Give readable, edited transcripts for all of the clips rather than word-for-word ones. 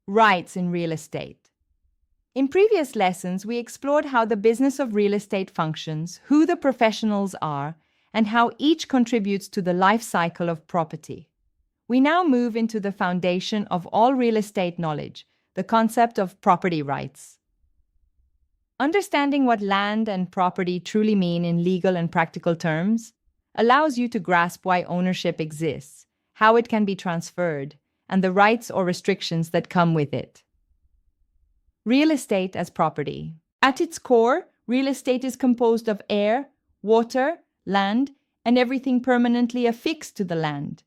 Rights in real estate. In previous lessons, we explored how the business of real estate functions, who the professionals are, and how each contributes to the life cycle of property. We now move into the foundation of all real estate knowledge, the concept of property rights. Understanding what land and property truly mean in legal and practical terms allows you to grasp why ownership exists, how it can be transferred, and the rights or restrictions that come with it. Real estate as property. At its core, real estate is composed of air, water, land, and everything permanently affixed to the land.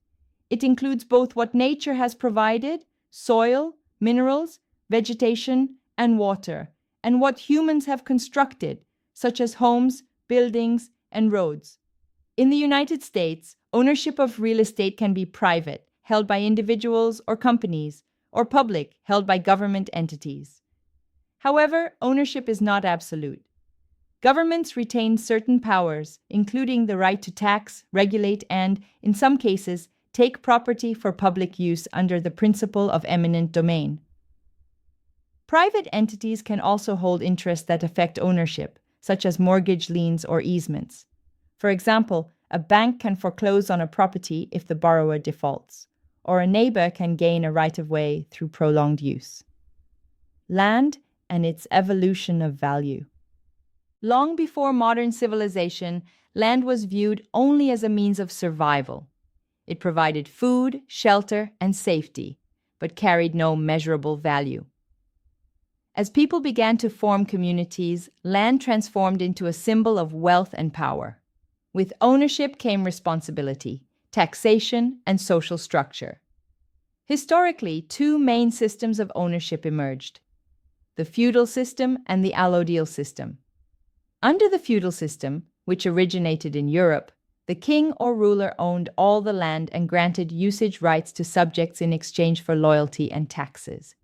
It includes both what nature has provided, soil, minerals, vegetation, and water, and what humans have constructed, such as homes, buildings, and roads. In the United States, ownership of real estate can be private, held by individuals or companies, or public, held by government entities. However, ownership is not absolute. Governments retain certain powers, including the right to tax, regulate, and, in some cases, take property for public use under the principle of eminent domain. Private entities can also hold interests that affect ownership, such as mortgage liens or easements. For example, a bank can foreclose on a property if the borrower defaults, or a neighbor can gain a right-of-way through prolonged use. Land and its evolution of value. Long before modern civilization, land was viewed only as a means of survival. It provided food, shelter, and safety, but carried no measurable value. As people began to form communities, land transformed into a symbol of wealth and power. With ownership came responsibility, taxation, and social structure. Historically, two main systems of ownership emerged: the feudal system and the allodial system. Under the feudal system, which originated in Europe, the king or ruler owned all the land and granted usage rights to subjects in exchange for loyalty and taxes.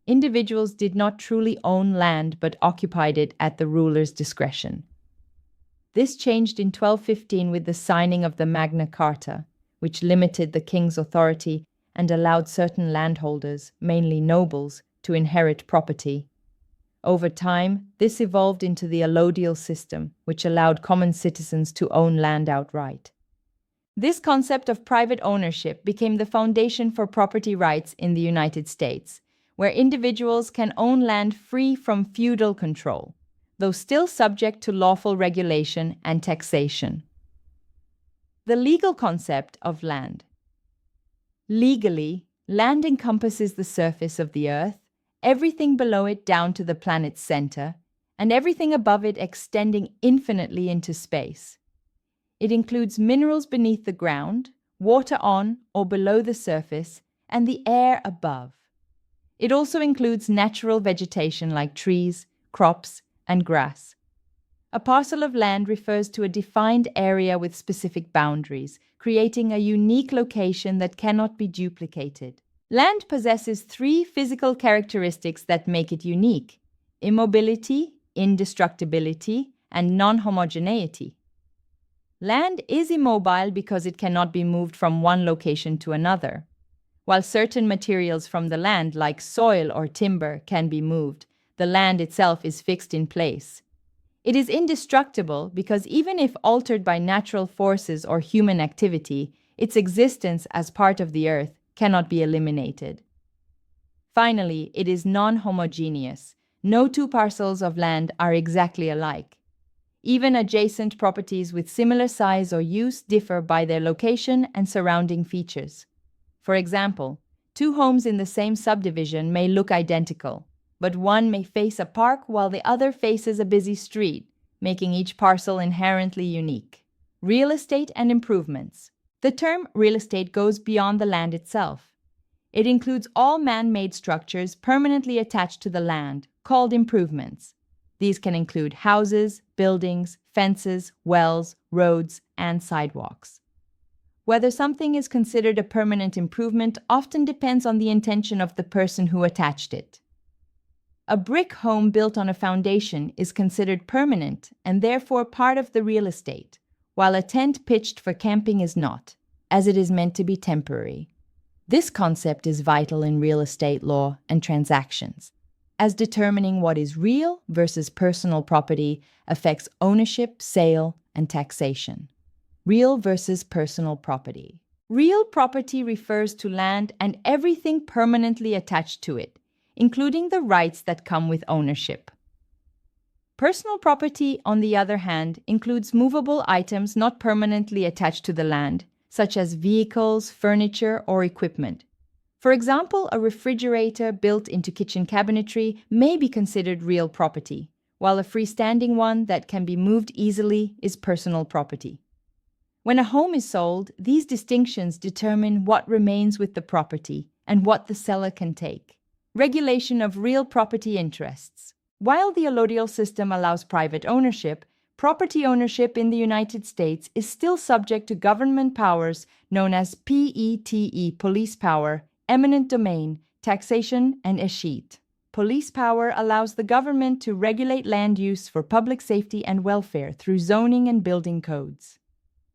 Individuals did not truly own land but occupied it at the ruler's discretion. This changed in 1215 with the signing of the Magna Carta, which limited the king's authority and allowed certain landholders, mainly nobles, to inherit property. Over time, this evolved into the allodial system, which allowed common citizens to own land outright. This concept of private ownership became the foundation for property rights in the United States, where individuals can own land free from feudal control, though still subject to lawful regulation and taxation. The legal concept of land. Legally, land encompasses the surface of the earth, everything below it down to the planet's center, and everything above it extending infinitely into space. It includes minerals beneath the ground, water on or below the surface, and the air above. It also includes natural vegetation like trees, crops, and grass. A parcel of land refers to a defined area with specific boundaries, creating a unique location that cannot be duplicated. Land possesses three physical characteristics that make it unique: immobility, indestructibility, and non-homogeneity. Land is immobile because it cannot be moved from one location to another. While certain materials from the land, like soil or timber, can be moved, the land itself is fixed in place. It is indestructible because even if altered by natural forces or human activity, its existence as part of the earth cannot be eliminated. Finally, it is non-homogeneous. No two parcels of land are exactly alike. Even adjacent properties with similar size or use differ by their location and surrounding features. For example, two homes in the same subdivision may look identical, but one may face a park while the other faces a busy street, making each parcel inherently unique. Real estate and improvements. The term real estate goes beyond the land itself. It includes all man-made structures permanently attached to the land, called improvements. These can include houses, buildings, fences, wells, roads, and sidewalks. Whether something is considered a permanent improvement often depends on the intention of the person who attached it. A brick home built on a foundation is considered permanent and therefore part of the real estate, while a tent pitched for camping is not, as it is meant to be temporary. This concept is vital in real estate law and transactions, as determining what is real versus personal property affects ownership, sale, and taxation. Real versus personal property. Real property refers to land and everything permanently attached to it, including the rights that come with ownership. Personal property, on the other hand, includes movable items not permanently attached to the land, such as vehicles, furniture, or equipment. For example, a refrigerator built into kitchen cabinetry may be considered real property, while a freestanding one that can be moved easily is personal property. When a home is sold, these distinctions determine what remains with the property and what the seller can take. Regulation of real property interests. While the allodial system allows private ownership, property ownership in the United States is still subject to government powers known as PETE, police power, eminent domain, taxation, and escheat. Police power allows the government to regulate land use for public safety and welfare through zoning and building codes.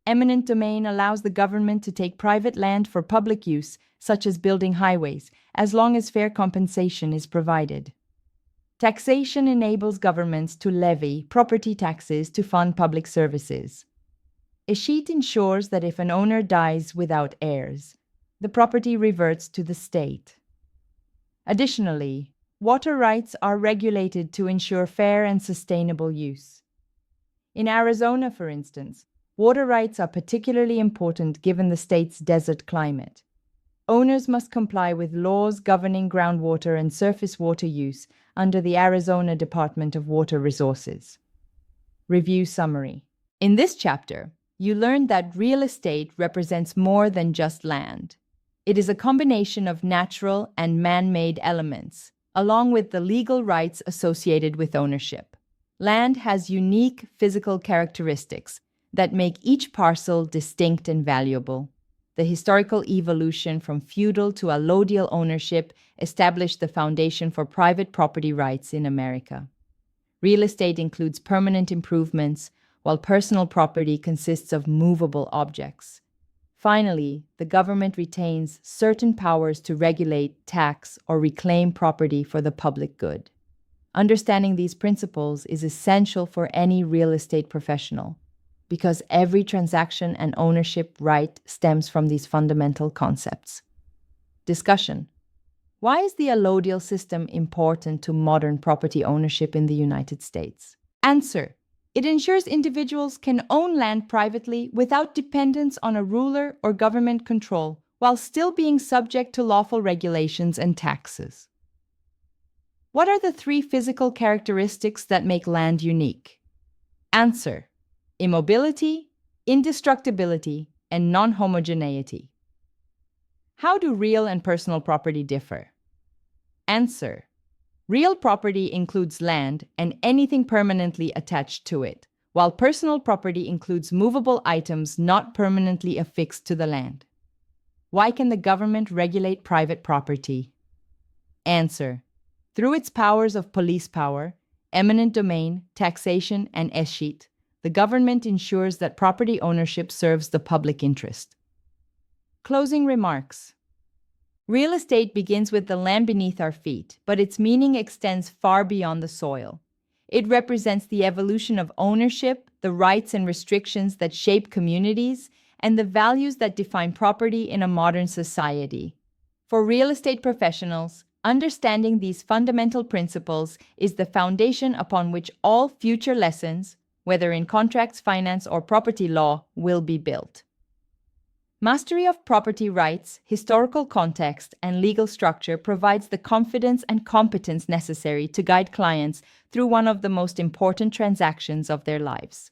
Eminent domain allows the government to take private land for public use, such as building highways, as long as fair compensation is provided. Taxation enables governments to levy property taxes to fund public services. Escheat ensures that if an owner dies without heirs, the property reverts to the state. Additionally, water rights are regulated to ensure fair and sustainable use. In Arizona, for instance, water rights are particularly important given the state's desert climate. Owners must comply with laws governing groundwater and surface water use under the Arizona Department of Water Resources. Review summary. In this chapter, you learned that real estate represents more than just land. It is a combination of natural and man-made elements, along with the legal rights associated with ownership. Land has unique physical characteristics that make each parcel distinct and valuable. The historical evolution from feudal to allodial ownership established the foundation for private property rights in America. Real estate includes permanent improvements, while personal property consists of movable objects. Finally, the government retains certain powers to regulate, tax, or reclaim property for the public good. Understanding these principles is essential for any real estate professional, because every transaction and ownership right stems from these fundamental concepts. Discussion. Why is the allodial system important to modern property ownership in the United States? Answer. It ensures individuals can own land privately without dependence on a ruler or government control, while still being subject to lawful regulations and taxes. What are the three physical characteristics that make land unique? Answer. Immobility, indestructibility, and non-homogeneity. How do real and personal property differ? Answer. Real property includes land and anything permanently attached to it, while personal property includes movable items not permanently affixed to the land. Why can the government regulate private property? Answer. Through its powers of police power, eminent domain, taxation, and escheat, the government ensures that property ownership serves the public interest. Closing remarks. Real estate begins with the land beneath our feet, but its meaning extends far beyond the soil. It represents the evolution of ownership, the rights and restrictions that shape communities, and the values that define property in a modern society. For real estate professionals, understanding these fundamental principles is the foundation upon which all future lessons, whether in contracts, finance, or property law, will be built. Mastery of property rights, historical context, and legal structure provides the confidence and competence necessary to guide clients through one of the most important transactions of their lives.